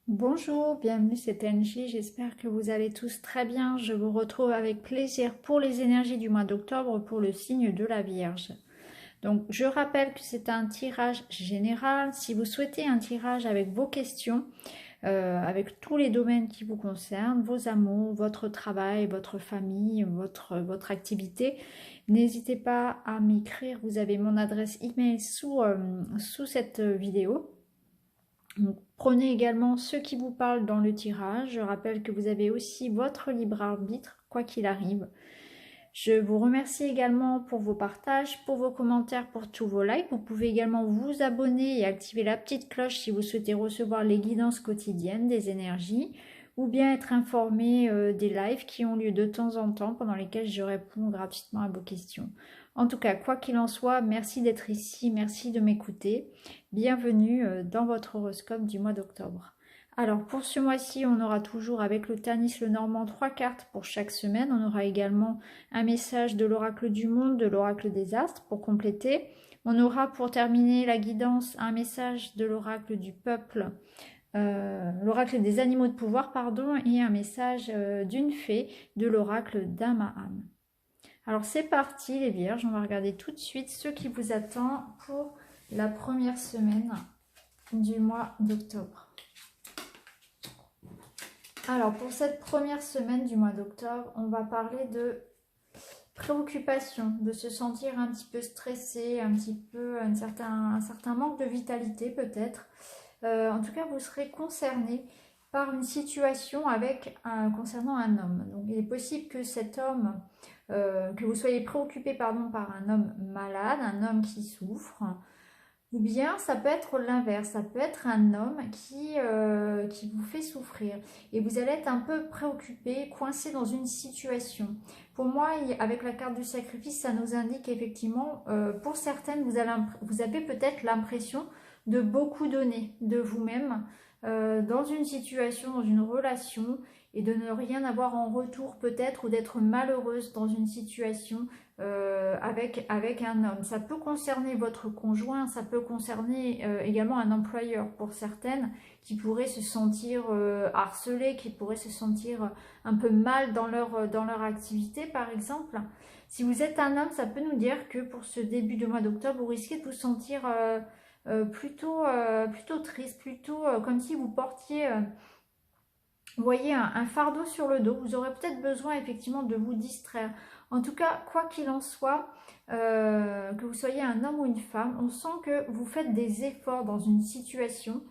Bonjour, bienvenue, c'est Angie, j'espère que vous allez tous très bien. Je vous retrouve avec plaisir pour les énergies du mois d'octobre pour le signe de la Vierge. Donc je rappelle que c'est un tirage général. Si vous souhaitez un tirage avec vos questions, avec tous les domaines qui vous concernent, vos amours, votre travail, votre famille, votre activité, n'hésitez pas à m'écrire. Vous avez mon adresse email sous cette vidéo. Donc, prenez également ceux qui vous parlent dans le tirage. Je rappelle que vous avez aussi votre libre arbitre, quoi qu'il arrive. Je vous remercie également pour vos partages, pour vos commentaires, pour tous vos likes. Vous pouvez également vous abonner et activer la petite cloche si vous souhaitez recevoir les guidances quotidiennes des énergies ou bien être informé des lives qui ont lieu de temps en temps pendant lesquels je réponds gratuitement à vos questions. En tout cas, quoi qu'il en soit, merci d'être ici, merci de m'écouter. Bienvenue dans votre horoscope du mois d'octobre. Alors pour ce mois-ci, on aura toujours avec le Tanis le Normand 3 cartes pour chaque semaine. On aura également un message de l'oracle du monde, de l'oracle des astres pour compléter. On aura pour terminer la guidance un message de l'oracle du peuple, l'oracle des animaux de pouvoir, pardon, et un message d'une fée de l'oracle d'Amahan. Alors c'est parti les vierges, on va regarder tout de suite ce qui vous attend pour la première semaine du mois d'octobre. Alors pour cette première semaine du mois d'octobre, on va parler de préoccupation, de se sentir un petit peu stressé, un petit peu un certain manque de vitalité peut-être. En tout cas, vous serez concerné par une situation concernant un homme. Donc il est possible que cet homme, que vous soyez préoccupé par un homme malade, un homme qui souffre. Ou bien ça peut être l'inverse, ça peut être un homme qui vous fait souffrir et vous allez être un peu préoccupé, coincé dans une situation. Pour moi, avec la carte du sacrifice, ça nous indique effectivement, pour certaines, vous avez peut-être l'impression de beaucoup donner de vous-même dans une situation, dans une relation et de ne rien avoir en retour peut-être ou d'être malheureuse dans une situation avec un homme. Ça peut concerner votre conjoint, ça peut concerner également un employeur pour certaines qui pourraient se sentir harcelées, qui pourraient se sentir un peu mal dans leur activité par exemple. Si vous êtes un homme, ça peut nous dire que pour ce début de mois d'octobre, vous risquez de vous sentir plutôt triste, plutôt comme si vous portiez... vous voyez un fardeau sur le dos, vous aurez peut-être besoin effectivement de vous distraire. En tout cas, quoi qu'il en soit, que vous soyez un homme ou une femme, on sent que vous faites des efforts dans une situation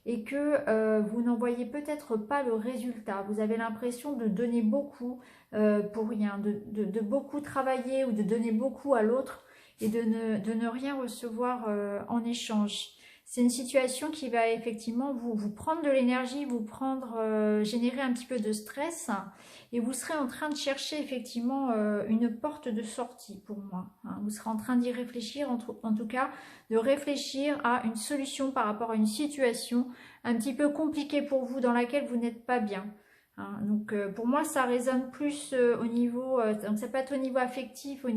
et que vous n'en voyez peut-être pas le résultat. Vous avez l'impression de donner beaucoup pour rien, de beaucoup travailler ou de donner beaucoup à l'autre et de ne rien recevoir en échange. C'est une situation qui va effectivement vous prendre de l'énergie, vous prendre, générer un petit peu de stress et vous serez en train de chercher effectivement une porte de sortie pour moi. Hein. Vous serez en train d'y réfléchir, en tout cas de réfléchir à une solution par rapport à une situation un petit peu compliquée pour vous dans laquelle vous n'êtes pas bien. Hein. Donc pour moi ça résonne plus au niveau, donc ça peut être au niveau affectif, au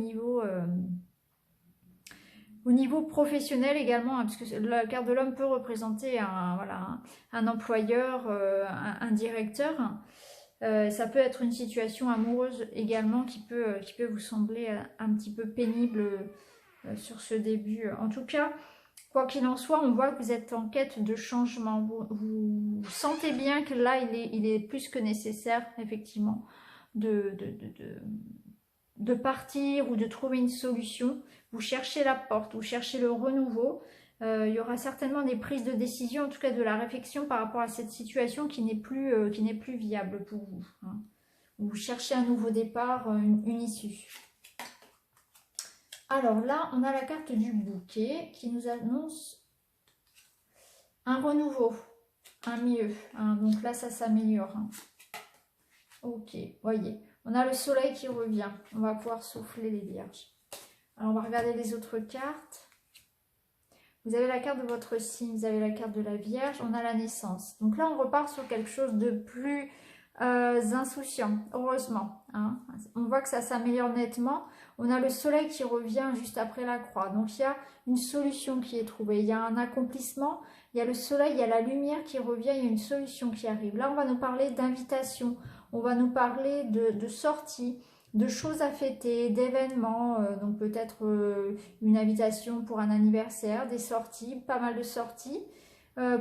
niveau professionnel également, hein, parce que la carte de l'homme peut représenter un employeur, un directeur. Ça peut être une situation amoureuse également qui peut vous sembler un petit peu pénible sur ce début. En tout cas, quoi qu'il en soit, on voit que vous êtes en quête de changement. Vous sentez bien que là, il est plus que nécessaire, effectivement, de partir ou de trouver une solution. Vous cherchez la porte, vous cherchez le renouveau. Il y aura certainement des prises de décision, en tout cas de la réflexion par rapport à cette situation qui n'est plus viable pour vous. Hein. Vous cherchez un nouveau départ, une issue. Alors là, on a la carte du bouquet qui nous annonce un renouveau, un mieux. Hein. Donc là, ça s'améliore. Hein. Ok, voyez. On a le soleil qui revient. On va pouvoir souffler les vierges. Alors, on va regarder les autres cartes. Vous avez la carte de votre signe, vous avez la carte de la Vierge, on a la naissance. Donc là, on repart sur quelque chose de plus insouciant, heureusement. Hein. On voit que ça s'améliore nettement. On a le soleil qui revient juste après la croix. Donc il y a une solution qui est trouvée, il y a un accomplissement, il y a le soleil, il y a la lumière qui revient, il y a une solution qui arrive. Là, on va nous parler d'invitation, on va nous parler de sortie, de choses à fêter, d'événements, donc peut-être une invitation pour un anniversaire, des sorties, pas mal de sorties.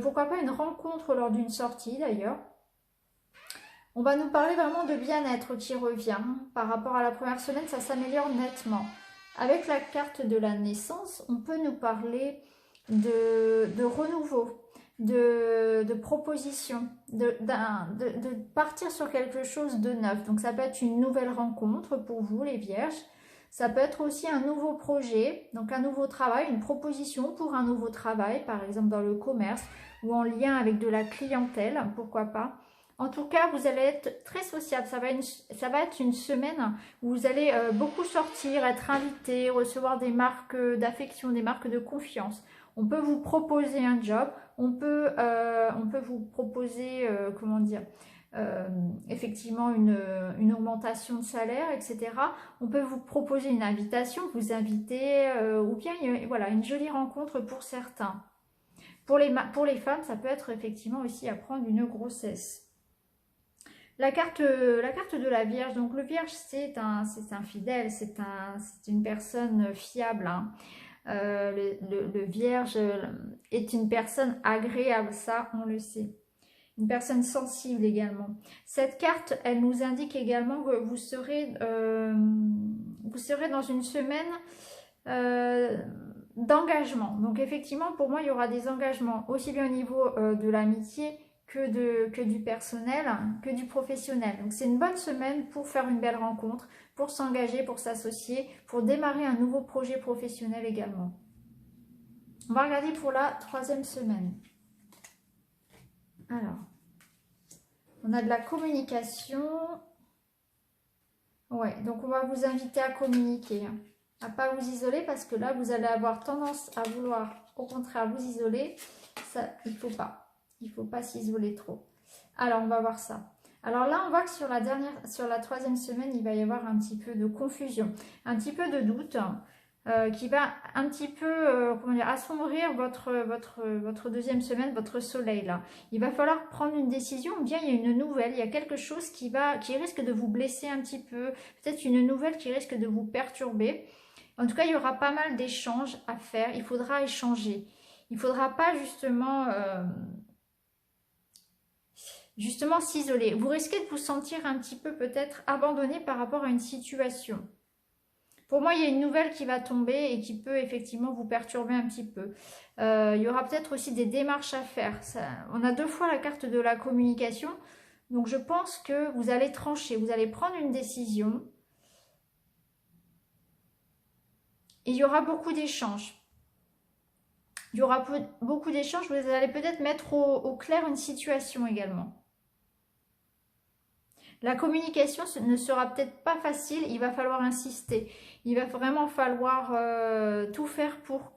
Pourquoi pas une rencontre lors d'une sortie d'ailleurs. On va nous parler vraiment de bien-être qui revient. Par rapport à la première semaine, ça s'améliore nettement. Avec la carte de la naissance, on peut nous parler de renouveau, de proposition, de partir sur quelque chose de neuf. Donc ça peut être une nouvelle rencontre pour vous les vierges. Ça peut être aussi un nouveau projet, donc un nouveau travail, une proposition pour un nouveau travail, par exemple dans le commerce ou en lien avec de la clientèle, pourquoi pas. En tout cas, vous allez être très sociable. Ça va être une semaine où vous allez beaucoup sortir, être invité, recevoir des marques d'affection, des marques de confiance. On peut vous proposer un job, on peut vous proposer, comment dire, effectivement une augmentation de salaire, etc. On peut vous proposer une invitation, vous inviter, ou bien voilà, une jolie rencontre pour certains. Pour les femmes, ça peut être effectivement aussi apprendre une grossesse. La carte de la Vierge, donc le Vierge c'est un fidèle, c'est une personne fiable. Hein. Le Vierge est une personne agréable, ça on le sait. Une personne sensible également. Cette carte, elle nous indique également que vous serez dans une semaine d'engagement. Donc effectivement, pour moi, il y aura des engagements aussi bien au niveau de l'amitié que du personnel, que du professionnel. Donc c'est une bonne semaine pour faire une belle rencontre, pour s'engager, pour s'associer, pour démarrer un nouveau projet professionnel également. On va regarder pour la 3e semaine. Alors, on a de la communication. Ouais, donc on va vous inviter à communiquer, à pas vous isoler parce que là, vous allez avoir tendance à vouloir, au contraire, vous isoler. Ça, il faut pas. Il ne faut pas s'isoler trop. Alors, on va voir ça. Alors là, on voit que sur la 3e semaine, il va y avoir un petit peu de confusion, un petit peu de doute qui va un petit peu comment dire, assombrir votre 2e semaine, votre soleil là. Il va falloir prendre une décision ou bien il y a une nouvelle, il y a quelque chose qui risque de vous blesser un petit peu, peut-être une nouvelle qui risque de vous perturber. En tout cas, il y aura pas mal d'échanges à faire, il faudra échanger. Il ne faudra pas justement s'isoler. Vous risquez de vous sentir un petit peu peut-être abandonné par rapport à une situation. Pour moi, il y a une nouvelle qui va tomber et qui peut effectivement vous perturber un petit peu. Il y aura peut-être aussi des démarches à faire. On a 2 fois la carte de la communication. Donc, je pense que vous allez trancher. Vous allez prendre une décision. Et il y aura beaucoup d'échanges. Il y aura beaucoup d'échanges. Vous allez peut-être mettre au clair une situation également. La communication ne sera peut-être pas facile, il va falloir insister. Il va vraiment falloir tout faire pour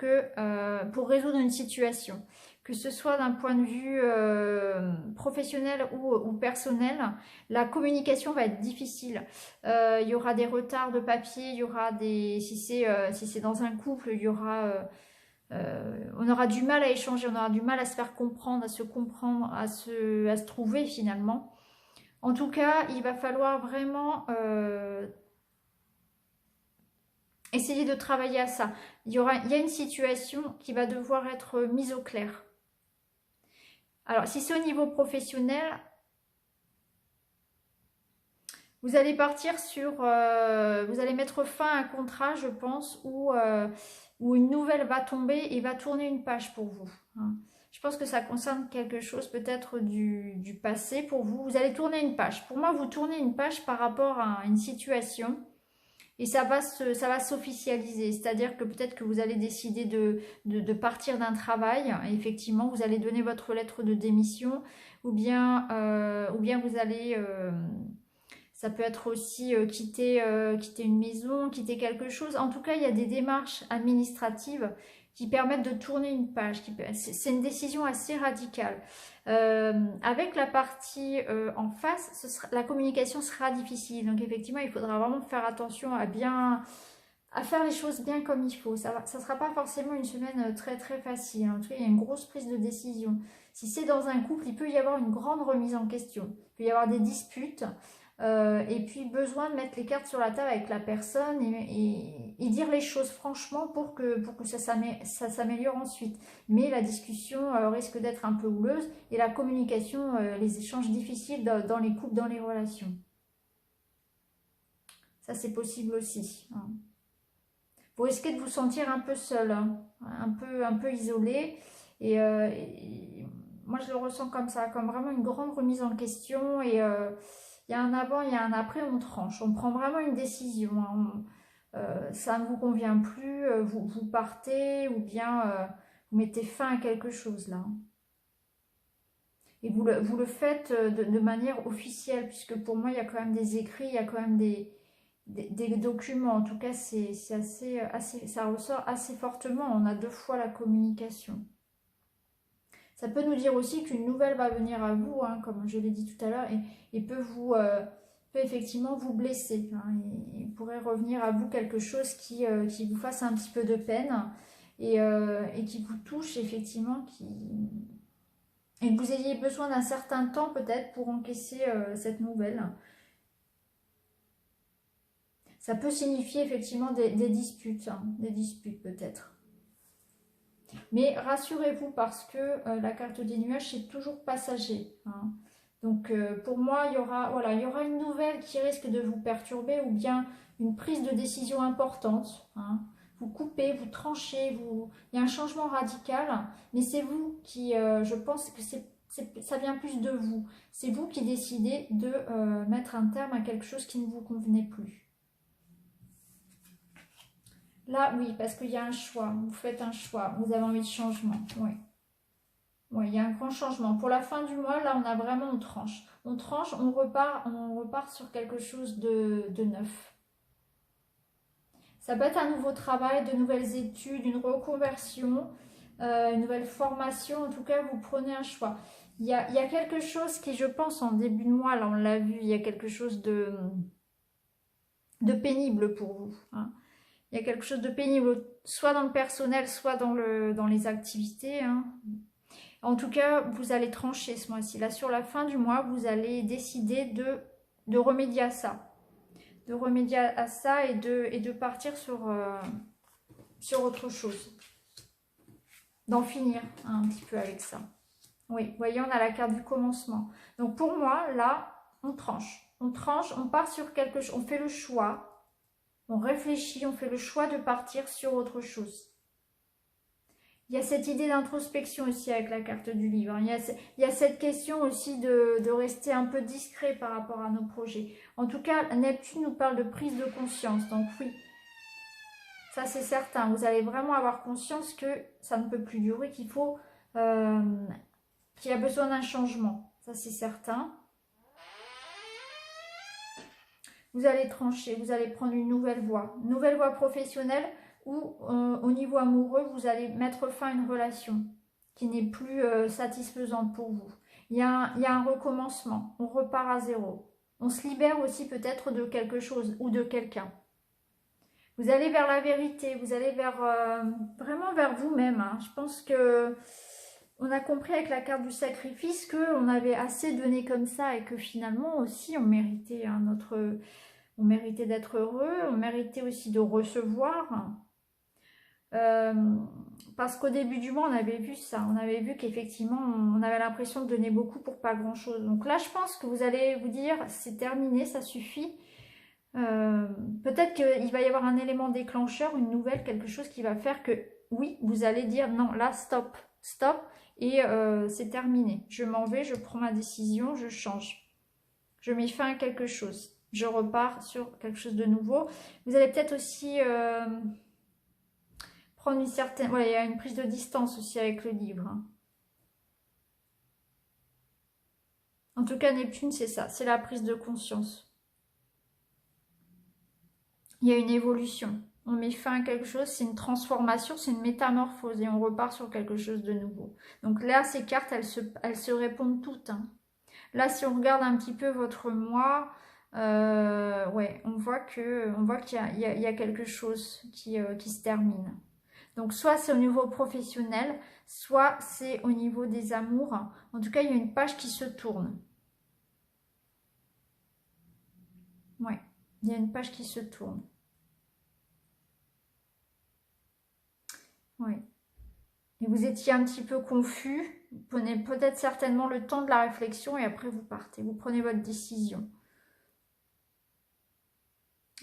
résoudre une situation. Que ce soit d'un point de vue professionnel ou personnel, la communication va être difficile. Il y aura des retards de papier, il y aura si c'est dans un couple, il y aura... on aura du mal à échanger, on aura du mal à se faire comprendre, à se comprendre, à se trouver finalement. En tout cas, il va falloir vraiment essayer de travailler à ça. Il y a une situation qui va devoir être mise au clair. Alors, si c'est au niveau professionnel, vous allez partir sur... vous allez mettre fin à un contrat, je pense, où une nouvelle va tomber et va tourner une page pour vous. Hein. Je pense que ça concerne quelque chose peut-être du passé pour vous. Vous allez tourner une page. Pour moi, vous tournez une page par rapport à une situation et ça va s'officialiser. C'est-à-dire que peut-être que vous allez décider de partir d'un travail. Et effectivement, vous allez donner votre lettre de démission ou bien vous allez... ça peut être aussi quitter une maison, quitter quelque chose. En tout cas, il y a des démarches administratives qui permettent de tourner une page. C'est une décision assez radicale. Avec la partie en face, la communication sera difficile. Donc effectivement, il faudra vraiment faire attention à bien à faire les choses bien comme il faut. Ça sera pas forcément une semaine très très facile. En tout cas, il y a une grosse prise de décision. Si c'est dans un couple, il peut y avoir une grande remise en question. Il peut y avoir des disputes. Et puis besoin de mettre les cartes sur la table avec la personne et dire les choses franchement pour que ça s'améliore ensuite. Mais la discussion risque d'être un peu houleuse et la communication, les échanges difficiles dans les couples, dans les relations. Ça c'est possible aussi. Hein. Vous risquez de vous sentir un peu seul, hein, un peu isolé. Et moi je le ressens comme ça, comme vraiment une grande remise en question. Et il y a un avant, il y a un après, on tranche. On prend vraiment une décision. Hein. Ça ne vous convient plus, vous partez ou bien vous mettez fin à quelque chose là. Et vous le faites de manière officielle, puisque pour moi il y a quand même des écrits, il y a quand même des documents. En tout cas, c'est assez, ça ressort assez fortement. On a 2 fois la communication. Ça peut nous dire aussi qu'une nouvelle va venir à vous, hein, comme je l'ai dit tout à l'heure, et peut effectivement vous blesser. Hein, il pourrait revenir à vous quelque chose qui vous fasse un petit peu de peine et qui vous touche effectivement, et que vous ayez besoin d'un certain temps peut-être pour encaisser cette nouvelle. Ça peut signifier effectivement des disputes, hein, des disputes peut-être. Mais rassurez-vous parce que la carte des nuages, c'est toujours passager. Hein. Donc pour moi, il y aura une nouvelle qui risque de vous perturber ou bien une prise de décision importante. Hein. Vous coupez, vous tranchez, il y a un changement radical, mais c'est vous qui, je pense que ça vient plus de vous. C'est vous qui décidez de mettre un terme à quelque chose qui ne vous convenait plus. Là, oui, parce qu'il y a un choix. Vous faites un choix. Vous avez envie de changement. Oui. Oui, il y a un grand changement. Pour la fin du mois, là, on a vraiment, on tranche. On tranche, on repart sur quelque chose de neuf. Ça peut être un nouveau travail, de nouvelles études, une reconversion, une nouvelle formation. En tout cas, vous prenez un choix. Il y a quelque chose qui, je pense, en début de mois, là, on l'a vu, il y a quelque chose de pénible pour vous. Hein. Il y a quelque chose de pénible, soit dans le personnel, soit dans les activités. Hein. En tout cas, vous allez trancher ce mois-ci. Là, sur la fin du mois, vous allez décider de remédier à ça. De remédier à ça et de partir sur autre chose. D'en finir un petit peu avec ça. Oui, vous voyez, on a la carte du commencement. Donc pour moi, là, on tranche. On tranche, on part sur quelque chose, on fait le choix. On réfléchit, on fait le choix de partir sur autre chose. Il y a cette idée d'introspection aussi avec la carte du livre. Il y a cette question aussi de rester un peu discret par rapport à nos projets. En tout cas, Neptune nous parle de prise de conscience. Donc oui, ça c'est certain. Vous allez vraiment avoir conscience que ça ne peut plus durer, qu'il y a besoin d'un changement. Ça c'est certain. Vous allez trancher, vous allez prendre une nouvelle voie professionnelle ou au niveau amoureux, vous allez mettre fin à une relation qui n'est plus satisfaisante pour vous. Il y a un recommencement, on repart à zéro. On se libère aussi peut-être de quelque chose ou de quelqu'un. Vous allez vers la vérité, vous allez vraiment vers vous-même. Hein. Je pense que on a compris avec la carte du sacrifice qu'on avait assez donné comme ça et que finalement aussi on méritait on méritait d'être heureux, on méritait aussi de recevoir. Parce qu'au début du mois, on avait vu ça. On avait vu qu'effectivement, on avait l'impression de donner beaucoup pour pas grand-chose. Donc là, je pense que vous allez vous dire, c'est terminé, ça suffit. Peut-être qu'il va y avoir un élément déclencheur, une nouvelle, quelque chose qui va faire que, oui, vous allez dire, non, là, stop, et c'est terminé. Je m'en vais, je prends ma décision, je change. Je mets fin à quelque chose. Je repars sur quelque chose de nouveau. Vous allez peut-être aussi prendre une certaine... Voilà, il y a une prise de distance aussi avec le livre. Hein. En tout cas, Neptune, c'est ça. C'est la prise de conscience. Il y a une évolution. On met fin à quelque chose, c'est une transformation, c'est une métamorphose et on repart sur quelque chose de nouveau. Donc là, ces cartes, elles se répondent toutes. Hein. Là, si on regarde un petit peu votre mois, Ouais, on voit qu'il y a quelque chose qui se termine. Donc soit c'est au niveau professionnel, soit c'est au niveau des amours. En tout cas, il y a une page qui se tourne. Ouais, il y a une page qui se tourne. Ouais. Et vous étiez un petit peu confus. Vous prenez peut-être certainement le temps de la réflexion et après vous partez. Vous prenez votre décision.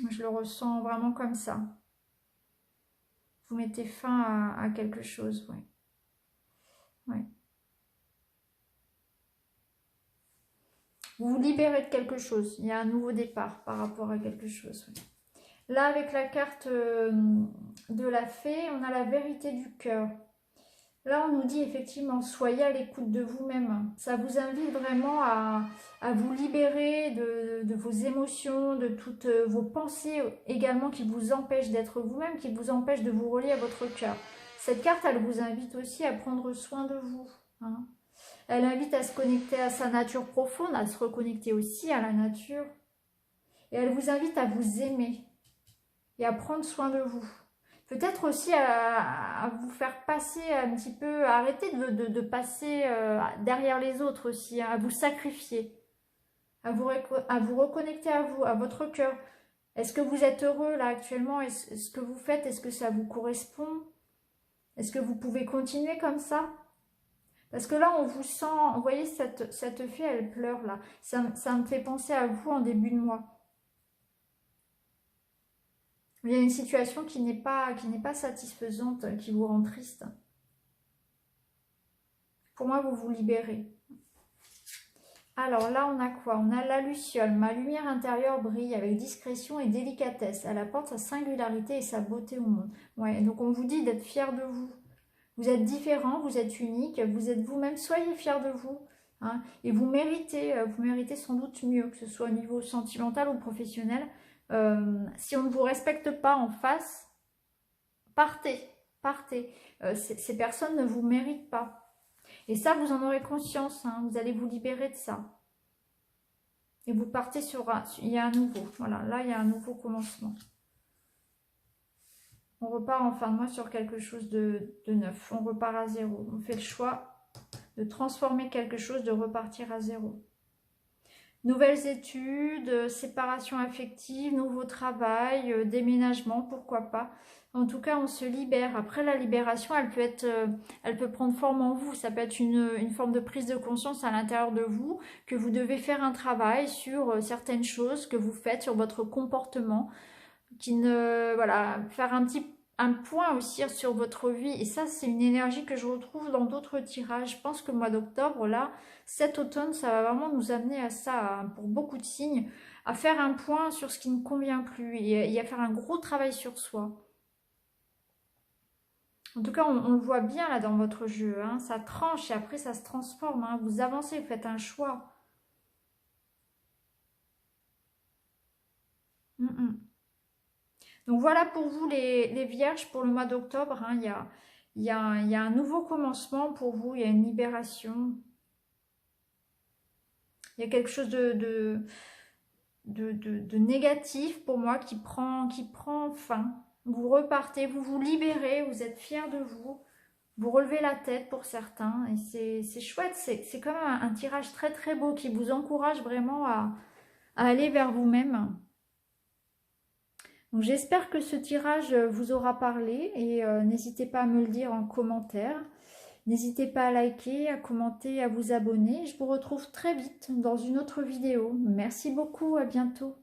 Je le ressens vraiment comme ça. Vous mettez fin à quelque chose, ouais. Ouais. Vous vous libérez de quelque chose. Il y a un nouveau départ par rapport à quelque chose. Ouais. Là, avec la carte de la fée, on a la vérité du cœur. Là, on nous dit effectivement, soyez à l'écoute de vous-même. Ça vous invite vraiment à vous libérer de vos émotions, de toutes vos pensées également qui vous empêchent d'être vous-même, qui vous empêchent de vous relier à votre cœur. Cette carte, elle vous invite aussi à prendre soin de vous. Hein. Elle invite à se connecter à sa nature profonde, à se reconnecter aussi à la nature. Et elle vous invite à vous aimer et à prendre soin de vous. Peut-être aussi à vous faire passer un petit peu, à arrêter de passer derrière les autres aussi, hein, à vous sacrifier, à vous reconnecter à vous, à votre cœur. Est-ce que vous êtes heureux là actuellement? Est-ce que vous faites, est-ce que ça vous correspond? Est-ce que vous pouvez continuer comme ça? Parce que là, on vous sent, vous voyez, cette fée, elle pleure là. Ça me fait penser à vous en début de mois. Il y a une situation qui n'est pas satisfaisante, qui vous rend triste. Pour moi, vous vous libérez. Alors là, on a quoi? On a la luciole. Ma lumière intérieure brille avec discrétion et délicatesse. Elle apporte sa singularité et sa beauté au monde. Ouais, donc on vous dit d'être fier de vous. Vous êtes différent, vous êtes unique, vous êtes vous-même. Soyez fiers de vous. Hein, et vous méritez sans doute mieux, que ce soit au niveau sentimental ou professionnel. Si on ne vous respecte pas en face, partez, partez. Ces personnes ne vous méritent pas. Et ça, vous en aurez conscience, hein, vous allez vous libérer de ça. Et vous partez sur il y a un nouveau, voilà, là il y a un nouveau commencement. On repart en fin de mois sur quelque chose de neuf, on repart à zéro. On fait le choix de transformer quelque chose, de repartir à zéro. Nouvelles études, séparation affective, nouveau travail, déménagement, pourquoi pas. En tout cas, on se libère. Après, la libération, elle peut prendre forme en vous. Ça peut être une forme de prise de conscience à l'intérieur de vous, que vous devez faire un travail sur certaines choses que vous faites, sur votre comportement, voilà, faire un point aussi sur votre vie. Et ça, c'est une énergie que je retrouve dans d'autres tirages. Je pense que le mois d'octobre, là, cet automne, ça va vraiment nous amener à ça, pour beaucoup de signes, à faire un point sur ce qui ne convient plus et à faire un gros travail sur soi. En tout cas, on le voit bien là dans votre jeu, hein, ça tranche et après ça se transforme, hein, vous avancez, vous faites un choix. Mm, mm. Donc voilà pour vous les vierges pour le mois d'octobre, hein, il y a un nouveau commencement pour vous, il y a une libération. Il y a quelque chose de négatif pour moi qui prend fin. Vous repartez, vous vous libérez, vous êtes fiers de vous. Vous relevez la tête pour certains et c'est chouette, c'est quand même un tirage très très beau qui vous encourage vraiment à aller vers vous-même. Donc j'espère que ce tirage vous aura parlé et n'hésitez pas à me le dire en commentaire. N'hésitez pas à liker, à commenter, à vous abonner. Je vous retrouve très vite dans une autre vidéo. Merci beaucoup, à bientôt.